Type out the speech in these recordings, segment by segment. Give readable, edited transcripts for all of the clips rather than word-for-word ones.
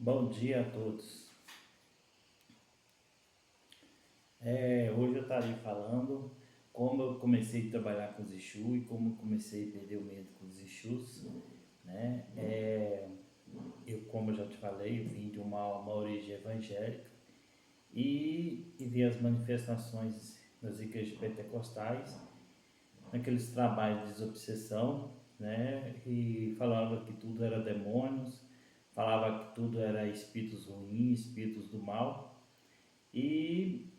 Bom dia a todos. Hoje eu estarei falando como eu comecei a trabalhar com os Exus e como eu comecei a perder o medo com os Exus, né? Como eu já te falei, eu vim de uma origem evangélica e vi as manifestações nas igrejas pentecostais, naqueles trabalhos de desobsessão, né? E falava que tudo era demônios, falava que tudo era espíritos ruins, espíritos do mal. E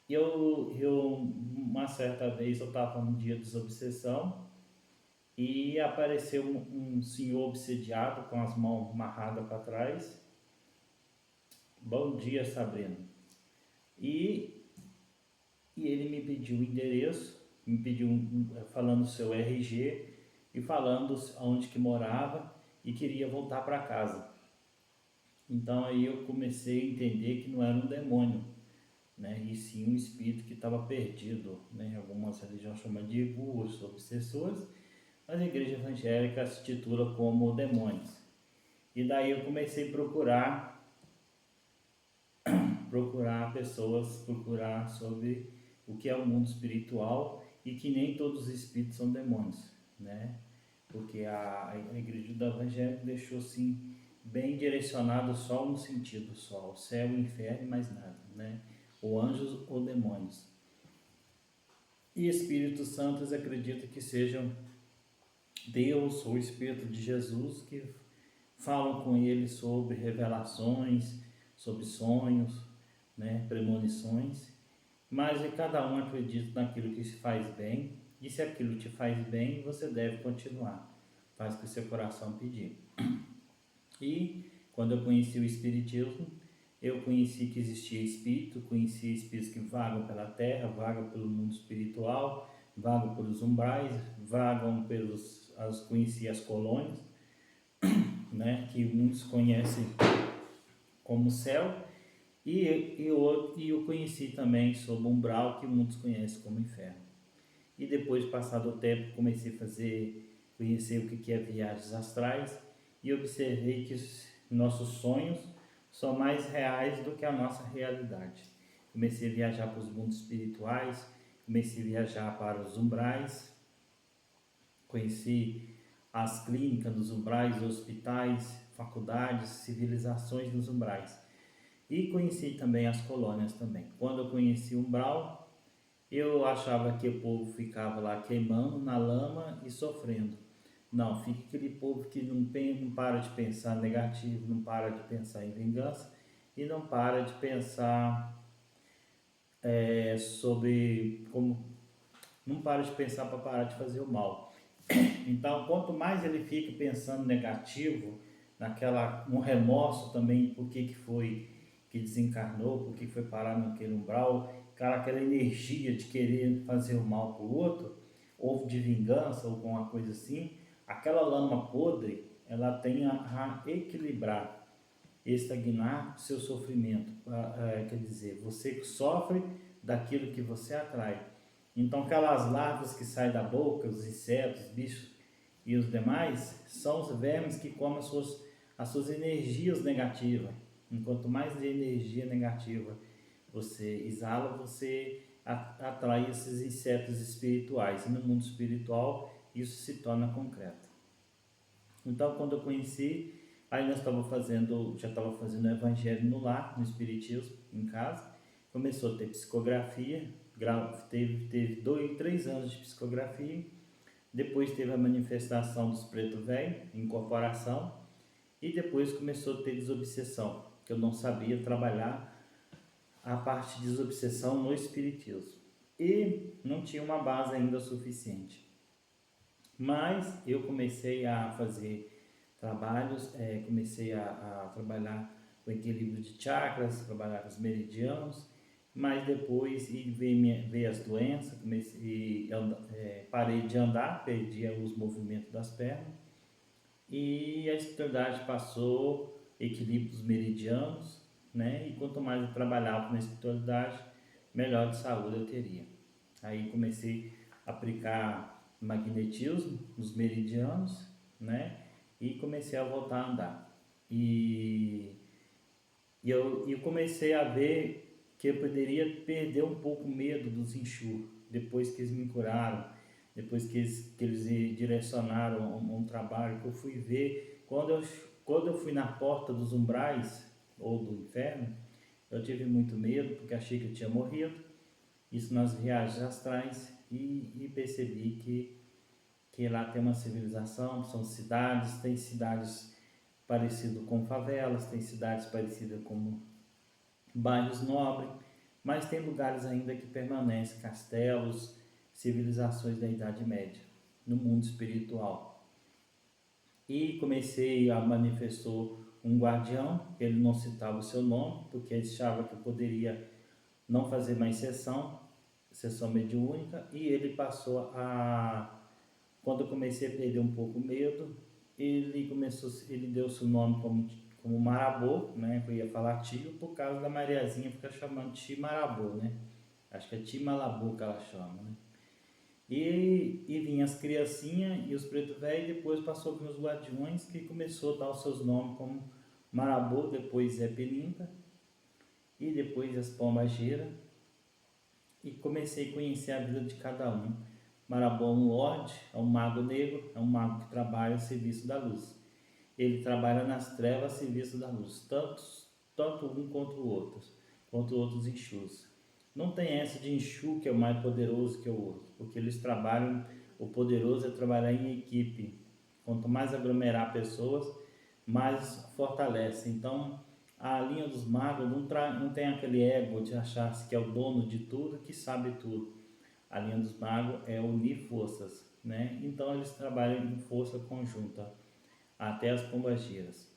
uma certa vez eu estava num dia de desobsessão e apareceu um senhor obsediado com as mãos amarradas para trás. Bom dia, Sabrina. E, e ele me pediu o endereço, me pediu falando o seu RG e falando onde que morava e queria voltar para casa. Então aí eu comecei a entender que não era um demônio, né? E sim um espírito que estava perdido, né? Algumas religiões chamam de gurus, obsessores, mas a igreja evangélica se titula como demônios. E daí eu comecei a procurar pessoas, procurar sobre o que é o mundo espiritual e que nem todos os espíritos são demônios, né? Porque a igreja do evangelho deixou assim bem direcionado só um sentido só, o céu, o inferno e mais nada, né? Ou anjos ou demônios. E Espíritos Santos acredita que sejam Deus ou Espírito de Jesus que falam com ele sobre revelações, sobre sonhos, né, premonições, mas cada um acredita naquilo que se faz bem, e se aquilo te faz bem, você deve continuar, faz o que o seu coração pedir. E quando eu conheci o Espiritismo, eu conheci que existia espírito, conheci espíritos que vagam pela terra, vagam pelo mundo espiritual, vagam pelos umbrais, vagam conheci as colônias, né, que muitos conhecem como céu, eu conheci também sobre o umbral, que muitos conhecem como inferno. E depois, passado o tempo, comecei a conhecer o que é viagens astrais e observei que os nossos sonhos são mais reais do que a nossa realidade. Comecei a viajar para os mundos espirituais, comecei a viajar para os umbrais, conheci as clínicas dos umbrais, hospitais, faculdades, civilizações dos umbrais. E conheci também as colônias também. Quando eu conheci o umbral, eu achava que o povo ficava lá queimando na lama e sofrendo. Não, fica aquele povo que não para de pensar negativo, não para de pensar em vingança e não para de pensar sobre como. Não para de pensar para parar de fazer o mal. Então, quanto mais ele fica pensando negativo, no remorso também, por que foi que desencarnou, por que foi parar naquele umbral, aquela energia de querer fazer o mal para o outro, ou de vingança, ou alguma coisa assim, aquela lama podre, ela tem a equilibrar, estagnar seu sofrimento. Quer dizer, você sofre daquilo que você atrai. Então, aquelas larvas que saem da boca, os insetos, bichos e os demais, são os vermes que comem as suas energias negativas. Enquanto mais energia negativa você exala, você atrai esses insetos espirituais. E no mundo espiritual, isso se torna concreto. Então, quando eu conheci, aí já estava fazendo o evangelho no lar, no espiritismo, em casa. Começou a ter psicografia, teve 3 anos de psicografia. Depois teve a manifestação dos preto velho, incorporação. E depois começou a ter desobsessão, que eu não sabia trabalhar a parte de desobsessão no espiritismo. E não tinha uma base ainda suficiente. Mas eu comecei a fazer trabalhos, comecei a trabalhar com equilíbrio de chakras, trabalhar com os meridianos, mas depois veio as doenças, parei de andar, perdi os movimentos das pernas, e a espiritualidade passou equilíbrio dos meridianos, né? E quanto mais eu trabalhava na espiritualidade, melhor de saúde eu teria. Aí comecei a aplicar magnetismo nos meridianos, né? E comecei a voltar a andar. E E eu comecei a ver que eu poderia perder um pouco o medo dos Exu, depois que eles me curaram, depois que eles me direcionaram a um trabalho, que eu fui ver, quando eu fui na porta dos umbrais, ou do inferno, eu tive muito medo, porque achei que eu tinha morrido, isso nas viagens astrais, e percebi que lá tem uma civilização, são cidades, tem cidades parecidas com favelas, tem cidades parecidas com bairros nobres, mas tem lugares ainda que permanecem, castelos, civilizações da Idade Média, no mundo espiritual. E comecei a manifestou um guardião, ele não citava o seu nome, porque ele achava que eu poderia não fazer mais sessão mediúnica, e ele passou quando eu comecei a perder um pouco o medo, ele deu seu nome como Marabô, né, que eu ia falar tio, por causa da Mariazinha ficar chamando Ti Marabô, né, acho que é Ti Malabô que ela chama, né. E vinha as criancinhas e os preto velho, e depois passou para os guardiões, que começou a dar os seus nomes como Marabô, depois Zé Pelinka, e depois as Pombageiras, e comecei a conhecer a vida de cada um. Marabô é um lorde, é um mago negro, é um mago que trabalha a serviço da luz. Ele trabalha nas trevas a serviço da luz, tanto um quanto outros Exus. Não tem essa de Exu que é o mais poderoso que o outro, porque eles trabalham, o poderoso é trabalhar em equipe. Quanto mais aglomerar pessoas, mais fortalece. Então, a linha dos magos não tem aquele ego de achar que é o dono de tudo, que sabe tudo. A linha dos magos é unir forças, né? Então, eles trabalham em força conjunta, até as pombageiras.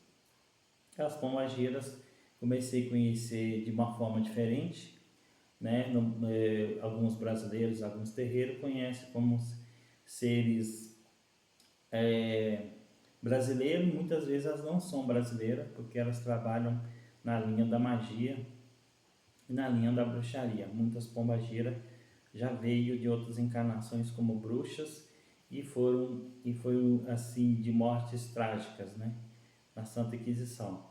As pombageiras comecei a conhecer de uma forma diferente, né? Alguns brasileiros, alguns terreiros conhecem como seres brasileiros, muitas vezes elas não são brasileiras, porque elas trabalham na linha da magia e na linha da bruxaria. Muitas pombageiras já veio de outras encarnações como bruxas e foram assim de mortes trágicas, né, na Santa Inquisição.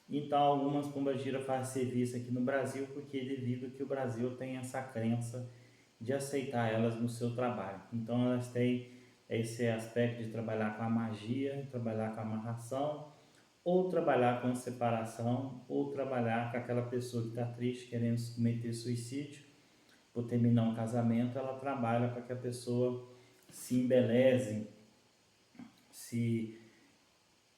Então algumas pombageiras fazem serviço aqui no Brasil, porque devido que o Brasil tem essa crença de aceitar elas no seu trabalho. Então elas têm esse aspecto de trabalhar com a magia, trabalhar com a amarração, ou trabalhar com a separação, ou trabalhar com aquela pessoa que está triste, querendo cometer suicídio, por terminar um casamento, ela trabalha para que a pessoa se embeleze, se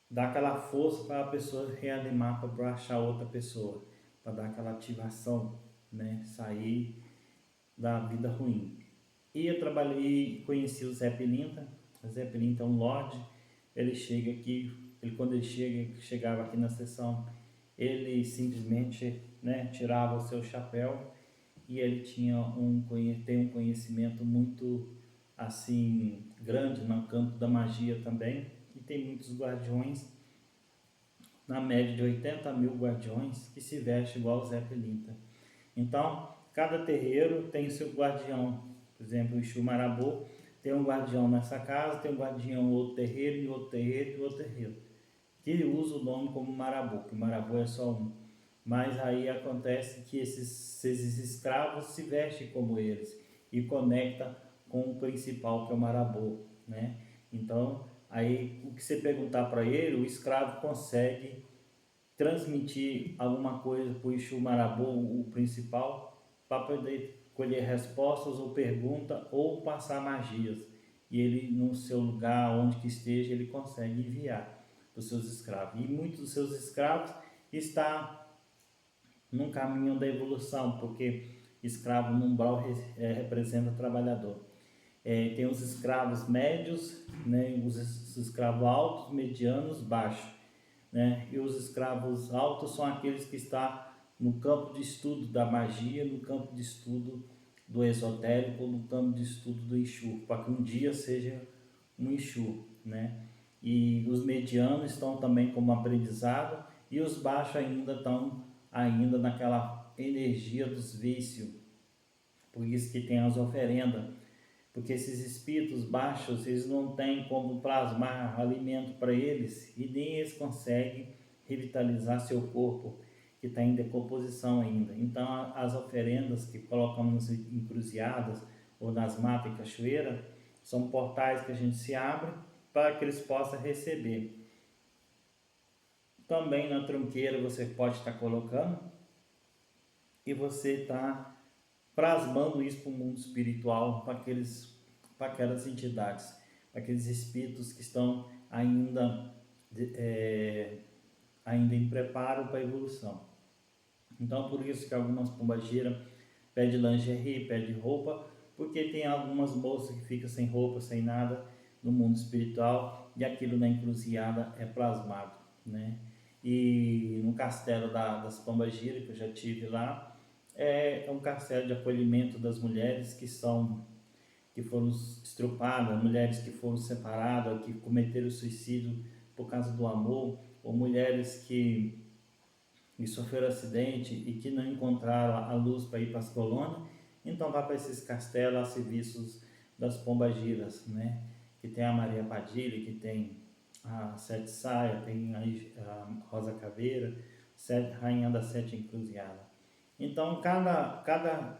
dá aquela força para a pessoa reanimar, para achar outra pessoa, para dar aquela ativação, né, sair da vida ruim. E eu trabalhei, conheci o Zé Pelinta. O Zé Pelinta é um lorde. Ele chega aqui, quando ele chegava aqui na sessão, ele simplesmente, né, tirava o seu chapéu, e ele tem um conhecimento muito assim grande no campo da magia também, e tem muitos guardiões, na média de 80 mil guardiões, que se vestem igual o Zé Pelinta. Então, cada terreiro tem o seu guardião. Por exemplo, o Exu Marabô tem um guardião nessa casa, tem um guardião em outro terreiro, em outro terreiro, em outro terreiro, que usa o nome como Marabô, que Marabô é só um. Mas aí acontece que esses escravos se vestem como eles e conecta com o principal, que é o Marabô, né? Então, aí o que você perguntar para ele, o escravo consegue transmitir alguma coisa para o Exu Marabô, o principal, para poder colher respostas ou perguntas ou passar magias. E ele, no seu lugar, onde que esteja, ele consegue enviar para os seus escravos. E muitos dos seus escravos estão num caminho da evolução, porque escravo no umbral representa trabalhador. Tem os escravos médios, né, os escravos altos, medianos, baixos, né, e os escravos altos são aqueles que estão no campo de estudo da magia, no campo de estudo do esotérico, no campo de estudo do Exu, para que um dia seja um Exu, né? E os medianos estão também como aprendizado, e os baixos ainda estão naquela energia dos vícios. Por isso que tem as oferendas, porque esses espíritos baixos, eles não têm como plasmar alimento para eles, e nem eles conseguem revitalizar seu corpo. que está em decomposição ainda. Então, as oferendas que colocamos em encruzilhadas ou nas matas e cachoeira são portais que a gente se abre para que eles possam receber. Também na tronqueira você pode estar colocando e você está plasmando isso para o mundo espiritual, para aquelas entidades, para aqueles espíritos que estão ainda em preparo para a evolução. Então, por isso que algumas pombagiras pedem lingerie, pedem roupa, porque tem algumas moças que ficam sem roupa, sem nada no mundo espiritual, e aquilo na encruzilhada é plasmado, né? E no castelo das pombagiras, que eu já tive lá, é um castelo de acolhimento das mulheres que foram estrupadas, mulheres que foram separadas, que cometeram suicídio por causa do amor, ou mulheres que sofreram acidente e que não encontraram a luz para ir para as colônias. Então vai para esses castelos a serviços das pombagiras, né? Que tem a Maria Padilha, que tem a Sete Saia, tem a Rosa Caveira, Rainha das Sete Encruzilhadas. Então cada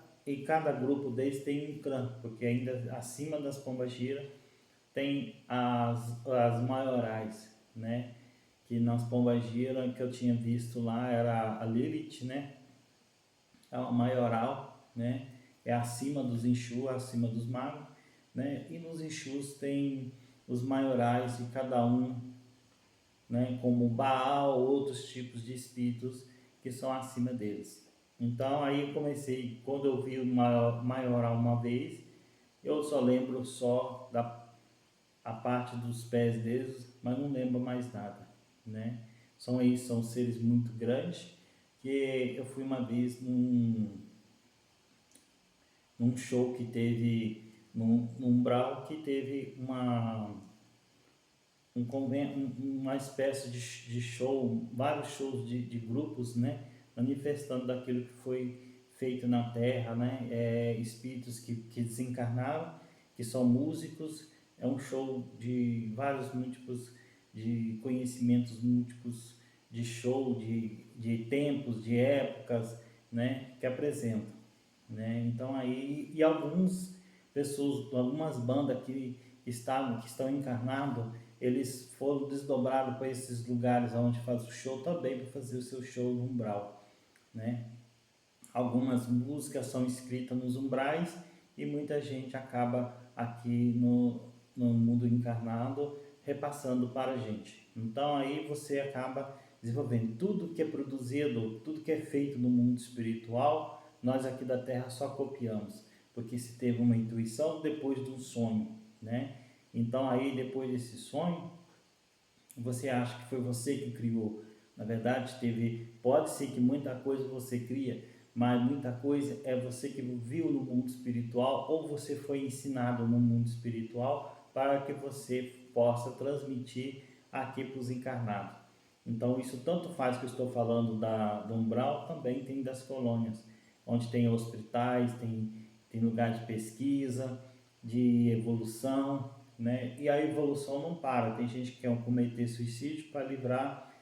grupo deles tem um clã, porque ainda acima das pombagiras tem as maiorais, né? Que nas pombagiras que eu tinha visto lá era a Lilith, né? A maioral, né? É acima dos Exu, acima dos magos, né? E nos Exus tem os maiorais e cada um, né? Como Baal, outros tipos de espíritos que são acima deles. Então aí eu comecei, quando eu vi o maioral uma vez, eu só lembro só a parte dos pés deles, mas não lembro mais nada, né? São seres muito grandes, que eu fui uma vez num show que teve, num umbral que teve uma espécie de show, vários shows de grupos, né? Manifestando daquilo que foi feito na Terra, né? Espíritos que desencarnaram, que são músicos. É um show de vários múltiplos, de conhecimentos múltiplos, de show, de tempos, de épocas, né? Que apresentam, né? Então aí, e algumas bandas que estão encarnados, eles foram desdobrados para esses lugares onde faz o show também para fazer o seu show no umbral, né? Algumas músicas são escritas nos umbrais e muita gente acaba aqui no mundo encarnado repassando para a gente. Então aí você acaba desenvolvendo tudo que é produzido, tudo que é feito no mundo espiritual, nós aqui da Terra só copiamos, porque se teve uma intuição depois de um sonho, né? Então aí depois desse sonho, você acha que foi você que criou. Na verdade, pode ser que muita coisa você cria, mas muita coisa é você que viu no mundo espiritual ou você foi ensinado no mundo espiritual para que você possa transmitir aqui para os encarnados. Então isso tanto faz que eu estou falando do umbral, também tem das colônias, onde tem hospitais, tem lugar de pesquisa, de evolução, né? E a evolução não para, tem gente que quer cometer suicídio para livrar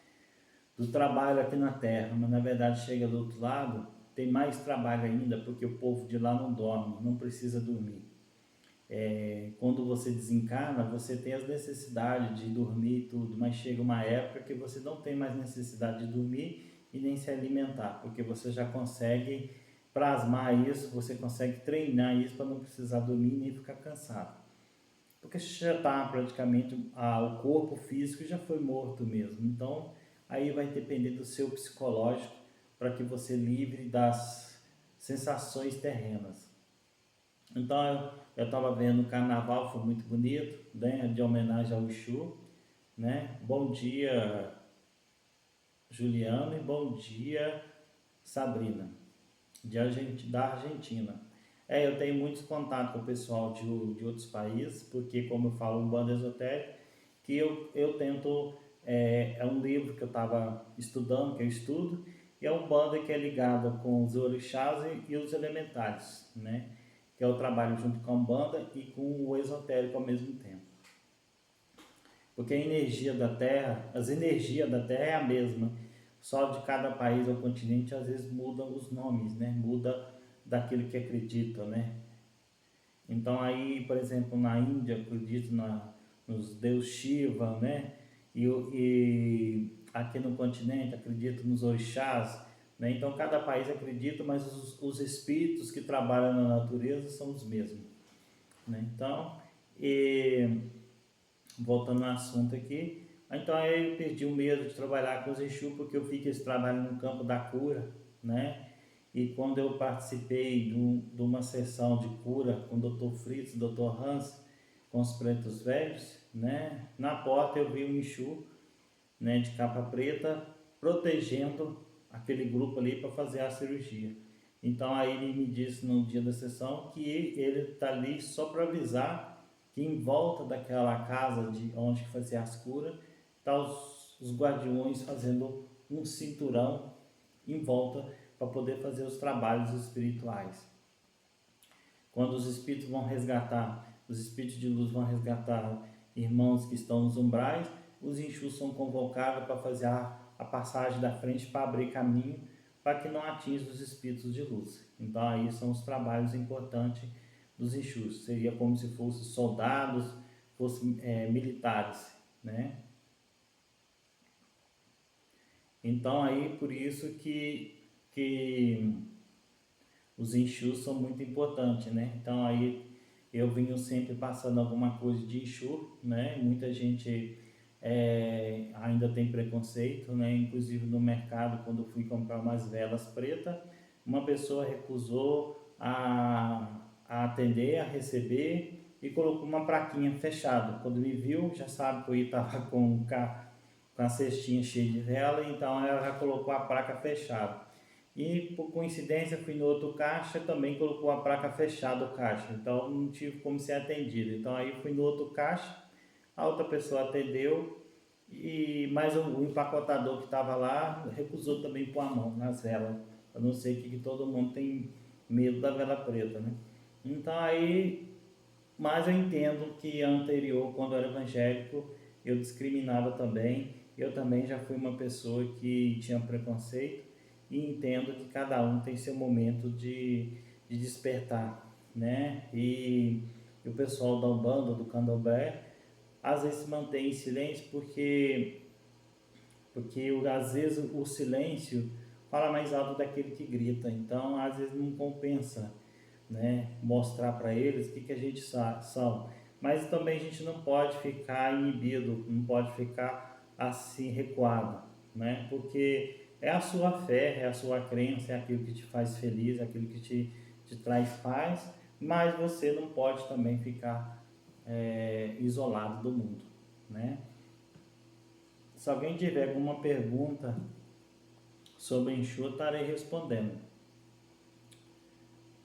do trabalho aqui na Terra, mas na verdade chega do outro lado, tem mais trabalho ainda, porque o povo de lá não dorme, não precisa dormir. Quando você desencarna, você tem as necessidades de dormir e tudo, mas chega uma época que você não tem mais necessidade de dormir e nem se alimentar, porque você já consegue plasmar isso, você consegue treinar isso para não precisar dormir nem ficar cansado. Porque você já está praticamente, o corpo físico já foi morto mesmo, então aí vai depender do seu psicológico para que você livre das sensações terrenas. Então eu estava vendo o carnaval, foi muito bonito, né, de homenagem ao Exu, né? Bom dia, Juliana, e bom dia, Sabrina, da Argentina. Eu tenho muitos contatos com o pessoal de outros países, porque como eu falo Umbanda Esotérica, que eu tento, é um livro que eu estava estudando, que eu estudo, e é Umbanda que é ligado com os orixás e os elementares, né? Que eu trabalho junto com a Umbanda e com o esotérico ao mesmo tempo. Porque a energia da Terra, as energias da Terra é a mesma, só de cada país ou continente, às vezes mudam os nomes, né? Muda daquilo que acredita, né? Então aí, por exemplo, na Índia, acredito nos deus Shiva, né? E aqui no continente, acredito nos orixás, né? Então cada país acredita, mas os espíritos que trabalham na natureza são os mesmos, né? Então, e, voltando ao assunto aqui, então aí eu perdi o medo de trabalhar com os Exu, porque eu vi que eles trabalham no campo da cura, né? E quando eu participei de uma sessão de cura com o Dr. Fritz, Dr. Hans, com os pretos velhos, né? Na porta eu vi um Exu, né, de capa preta, protegendo aquele grupo ali para fazer a cirurgia. Então aí ele me disse no dia da sessão que ele está ali só para avisar que em volta daquela casa de onde fazia as curas, tá os guardiões fazendo um cinturão em volta para poder fazer os trabalhos espirituais. Quando os espíritos vão resgatar, os espíritos de luz vão resgatar irmãos que estão nos umbrais, os Exus são convocados para fazer a passagem da frente, para abrir caminho, para que não atinja os espíritos de luz. Então aí são os trabalhos importantes dos Exus. Seria como se fossem soldados, fossem militares, né? Então aí por isso que os Exus são muito importantes, né? Então aí eu venho sempre passando alguma coisa de Exu, né? Muita gente ainda tem preconceito, né? Inclusive no mercado, quando eu fui comprar umas velas pretas, uma pessoa recusou a atender, a receber e colocou uma plaquinha fechada. Quando me viu, já sabe que eu estava com a cestinha cheia de vela, então ela já colocou a placa fechada. E por coincidência fui no outro caixa, também colocou a placa fechada o caixa, então não tive como ser atendido. Então aí fui no outro caixa, a outra pessoa atendeu, mas o empacotador que estava lá recusou também pôr a mão nas velas. Eu não sei que todo mundo tem medo da vela preta, né? Então aí, mas eu entendo que anterior, quando eu era evangélico, eu discriminava também. Eu também já fui uma pessoa que tinha preconceito e entendo que cada um tem seu momento de despertar, né? E o pessoal da Umbanda, do Candomblé, às vezes se mantém em silêncio porque às vezes o silêncio fala mais alto daquele que grita. Então às vezes não compensa, né, mostrar para eles o que a gente são. Mas também a gente não pode ficar inibido, não pode ficar assim recuado, né? Porque é a sua fé, é a sua crença, é aquilo que te faz feliz, é aquilo que te traz paz, mas você não pode também ficar isolado do mundo, né? Se alguém tiver alguma pergunta sobre Exu, eu estarei respondendo.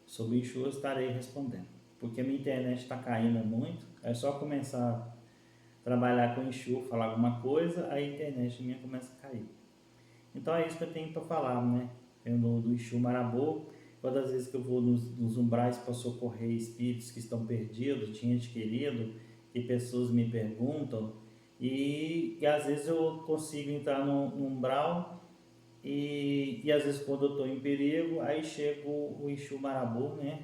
Sobre Exu, eu estarei respondendo. Porque minha internet está caindo muito, é só começar a trabalhar com Exu, falar alguma coisa, aí a internet minha começa a cair. Então é isso que eu tenho para falar, né? Do Exu Marabô. Quantas vezes que eu vou nos umbrais para socorrer espíritos que estão perdidos, tinha ente querido, e pessoas me perguntam, e às vezes eu consigo entrar no umbral e às vezes quando eu estou em perigo, aí chega o Exu Marabô, né?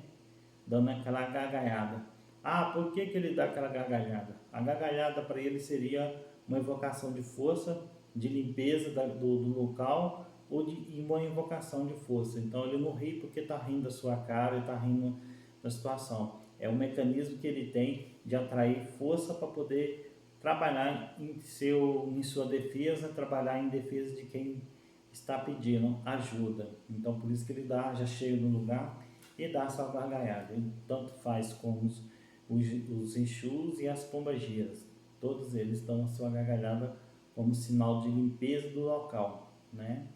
Dando aquela gargalhada. Ah, por que ele dá aquela gargalhada? A gargalhada para ele seria uma invocação de força, de limpeza do local e uma invocação de força. Então ele não ri porque está rindo da sua cara, ele está rindo da situação. É um mecanismo que ele tem de atrair força para poder trabalhar em sua defesa, trabalhar em defesa de quem está pedindo ajuda. Então por isso que ele já chega no lugar e dá a sua gargalhada. Ele tanto faz como os Exus e as pombagiras. Todos eles dão a sua gargalhada como sinal de limpeza do local, né?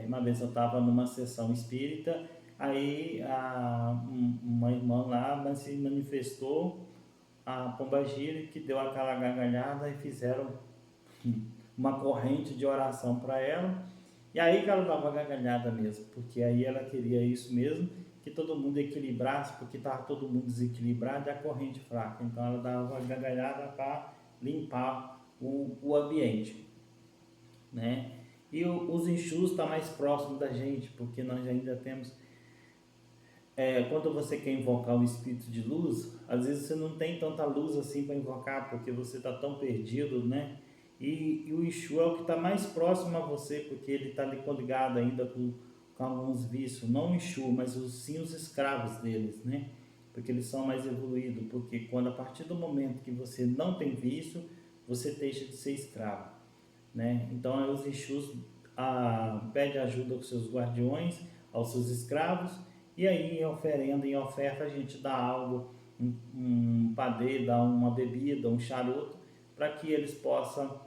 Uma vez eu estava numa sessão espírita, aí uma irmã lá se manifestou, a pombagira, que deu aquela gargalhada e fizeram uma corrente de oração para ela. E aí que ela dava gargalhada mesmo, porque aí ela queria isso mesmo, que todo mundo equilibrasse, porque estava todo mundo desequilibrado e a corrente fraca. Então ela dava gargalhada para limpar o ambiente, né? E os Exus estão mais próximos da gente, porque nós ainda temos. Quando você quer invocar um espírito de luz, às vezes você não tem tanta luz assim para invocar, porque você está tão perdido, né? E o Exu é o que está mais próximo a você, porque ele está ali coligado ainda com alguns vícios, não o Exu, mas sim os escravos deles, né? Porque eles são mais evoluídos, porque quando a partir do momento que você não tem vício, você deixa de ser escravo, né? Então aí os Exus pede ajuda aos seus guardiões, aos seus escravos, e aí em oferta a gente dá algo, um padê, dá uma bebida, um charuto, para que eles possam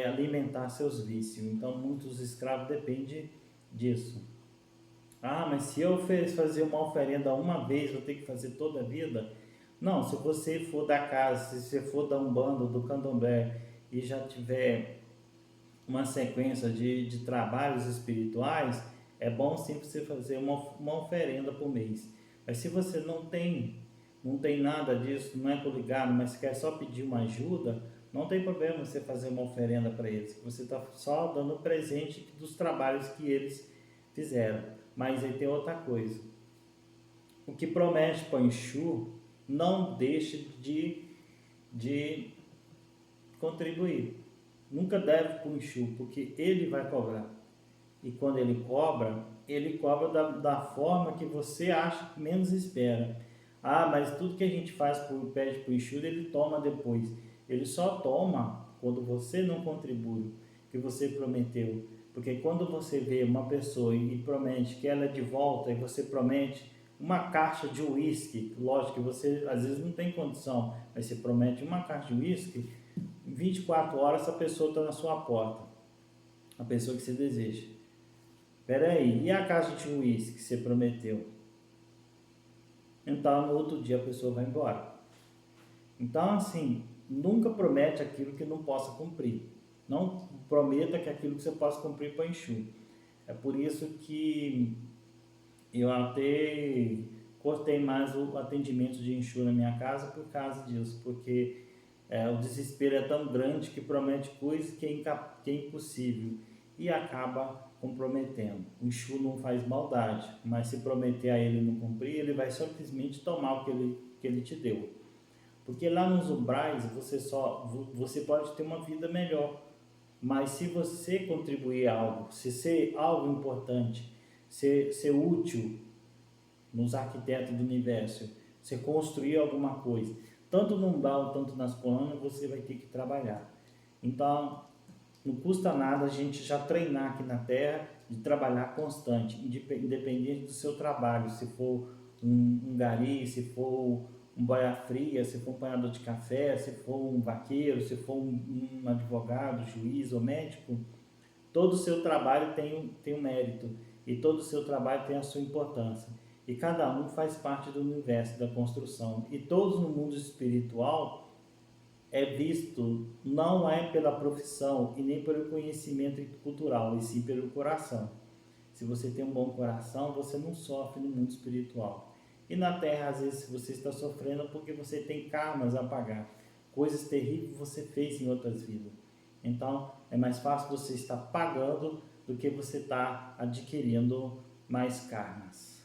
alimentar seus vícios. Então muitos escravos dependem disso. Ah, mas se eu fazer uma oferenda uma vez, vou ter que fazer toda a vida? Não, se você for da casa, se você for da Umbanda, do Candomblé, e já tiver uma sequência de trabalhos espirituais, é bom sim você fazer uma oferenda por mês. Mas se você não tem nada disso, não é coligado, mas quer só pedir uma ajuda, não tem problema você fazer uma oferenda para eles. Você está só dando presente dos trabalhos que eles fizeram. Mas aí tem outra coisa. O que promete para o Exu, não deixe de contribuir. Nunca deve para o Exu, porque ele vai cobrar. E quando ele cobra da forma que você acha que menos espera. Ah, mas tudo que a gente pede para o Exu, ele toma depois. Ele só toma quando você não contribui, que você prometeu. Porque quando você vê uma pessoa e promete que ela é de volta, e você promete uma caixa de uísque, lógico que você às vezes não tem condição, mas você promete uma caixa de uísque, em 24 horas essa pessoa está na sua porta, a pessoa que você deseja. Peraí, e a caixa de uísque que você prometeu? Então no outro dia a pessoa vai embora. Então assim, nunca promete aquilo que não possa cumprir. Não prometa que aquilo que você possa cumprir para Exu. É por isso que eu até cortei mais o atendimento de Exu na minha casa por causa disso, porque o desespero é tão grande que promete coisas que é impossível e acaba comprometendo. O Exu não faz maldade, mas se prometer a ele e não cumprir, ele vai simplesmente tomar o que ele te deu. Porque lá nos umbrais você pode ter uma vida melhor, mas se você contribuir a algo, se ser algo importante, ser útil nos arquitetos do universo, você construir alguma coisa, tanto no umbral, tanto nas colunas, você vai ter que trabalhar. Então, não custa nada a gente já treinar aqui na Terra de trabalhar constante, independente do seu trabalho, se for um gari, se for um boia fria, se for um apanhador de café, se for um vaqueiro, se for um advogado, juiz ou médico, todo o seu trabalho tem um mérito e todo o seu trabalho tem a sua importância. E cada um faz parte do universo da construção. E todos no mundo espiritual é visto não é pela profissão e nem pelo conhecimento cultural, e sim pelo coração. Se você tem um bom coração, você não sofre no mundo espiritual. E na Terra, às vezes, você está sofrendo porque você tem karmas a pagar. Coisas terríveis você fez em outras vidas. Então, é mais fácil você estar pagando do que você estar adquirindo mais karmas.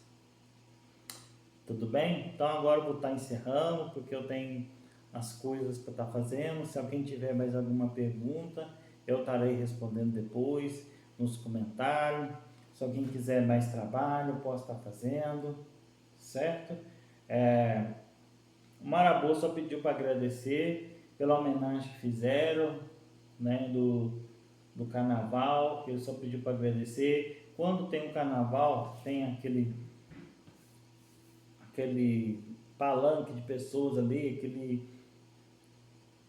Tudo bem? Então, agora eu vou estar encerrando, porque eu tenho as coisas para estar fazendo. Se alguém tiver mais alguma pergunta, eu estarei respondendo depois nos comentários. Se alguém quiser mais trabalho, eu posso estar fazendo, certo? O Marabô só pediu para agradecer pela homenagem que fizeram, né, do carnaval, que ele só pediu para agradecer. Quando tem um carnaval, tem aquele palanque de pessoas ali,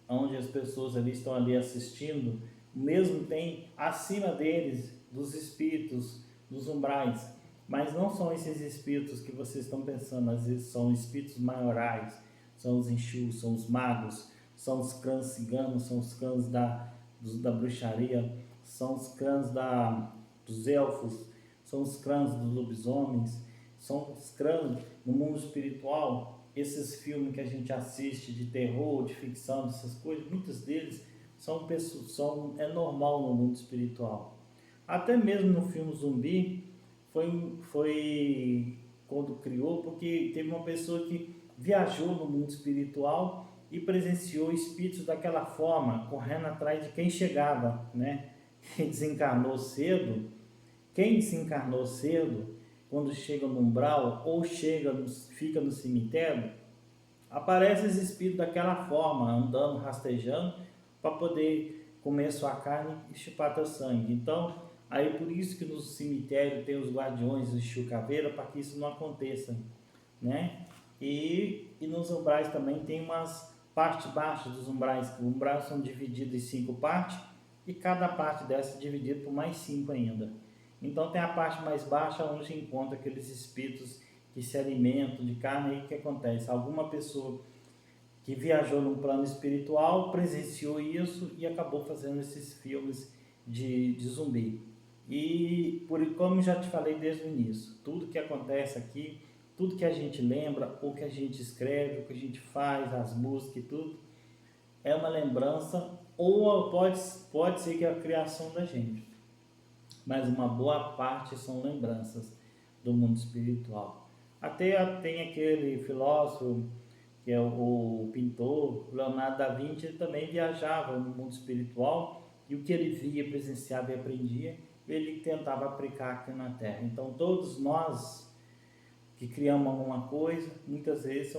onde as pessoas ali estão ali assistindo, mesmo tem acima deles dos espíritos, dos umbrais, mas não são esses espíritos que vocês estão pensando, às vezes são espíritos maiorais, são os Exus, são os magos, são os clãs ciganos, são os clãs da bruxaria, são os clãs dos elfos, são os clãs dos lobisomens, são os clãs no mundo espiritual. Esses filmes que a gente assiste de terror, de ficção, dessas coisas, muitos deles é normal no mundo espiritual. Até mesmo no filme Zumbi, foi quando criou, porque teve uma pessoa que viajou no mundo espiritual e presenciou espíritos daquela forma, correndo atrás de quem chegava, né? Quem desencarnou cedo, quem desencarnou cedo, quando chega no umbral ou fica no cemitério, aparece esse espírito daquela forma, andando, rastejando, para poder comer sua carne e chupar teu sangue. Então, aí por isso que no cemitério tem os guardiões, os chucaveira, para que isso não aconteça, né? E nos umbrais também tem umas partes baixas dos umbrais, que os umbrais são divididos em 5 partes, e cada parte dessa é dividida por mais 5 ainda. Então tem a parte mais baixa onde encontra aqueles espíritos que se alimentam de carne. Aí o que acontece? Alguma pessoa que viajou num plano espiritual presenciou isso e acabou fazendo esses filmes de zumbi. E como já te falei desde o início, tudo que acontece aqui, tudo que a gente lembra, o que a gente escreve, o que a gente faz, as músicas e tudo, é uma lembrança, ou pode ser que é a criação da gente, mas uma boa parte são lembranças do mundo espiritual. Até tem aquele filósofo, que é o pintor Leonardo da Vinci, ele também viajava no mundo espiritual, e o que ele via, presenciava e aprendia, ele tentava aplicar aqui na Terra. Então todos nós que criamos alguma coisa, muitas vezes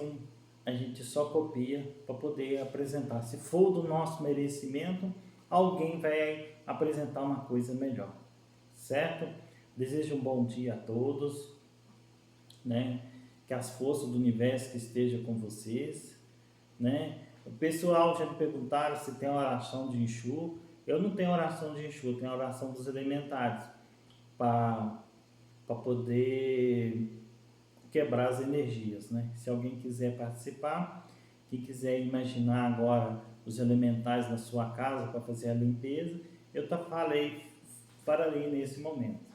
a gente só copia para poder apresentar. Se for do nosso merecimento, alguém vai apresentar uma coisa melhor, certo? Desejo um bom dia a todos, né? Que as forças do universo que estejam com vocês, né? O pessoal já me perguntaram se tem oração de Exu. Eu não tenho oração de Exu, eu tenho oração dos elementares, para poder quebrar as energias, né? Se alguém quiser participar, quem quiser imaginar agora os elementais na sua casa para fazer a limpeza, eu farei nesse momento.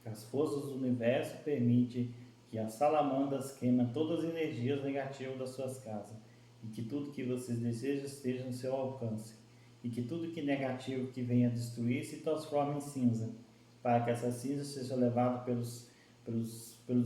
As forças do universo permitem que as salamandras queimem todas as energias negativas das suas casas, e que tudo que vocês desejam esteja no seu alcance, e que tudo que negativo que venha destruir se transforme em cinza, para que essa cinza seja levada pelos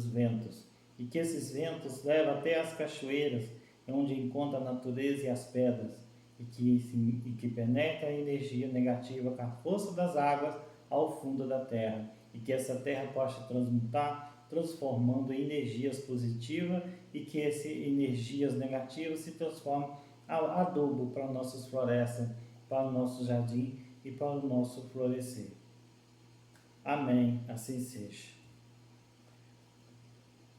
ventos, e que esses ventos levem até as cachoeiras, onde encontra a natureza e as pedras, e que penetre a energia negativa com a força das águas ao fundo da terra, e que essa terra possa transmutar, transformando em energias positivas, e que essas energias negativas se transformem em adubo para nossas florestas, para o nosso jardim e para o nosso florescer. Amém, assim seja.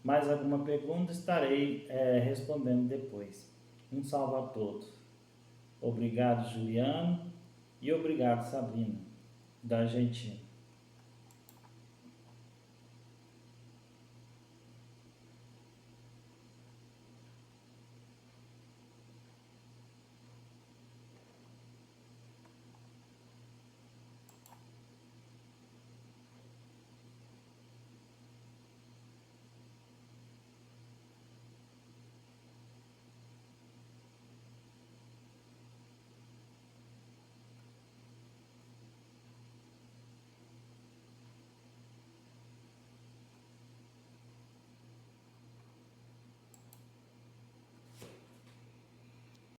Mais alguma pergunta estarei respondendo depois. Um salve a todos. Obrigado, Juliano, e obrigado, Sabrina, da Argentina.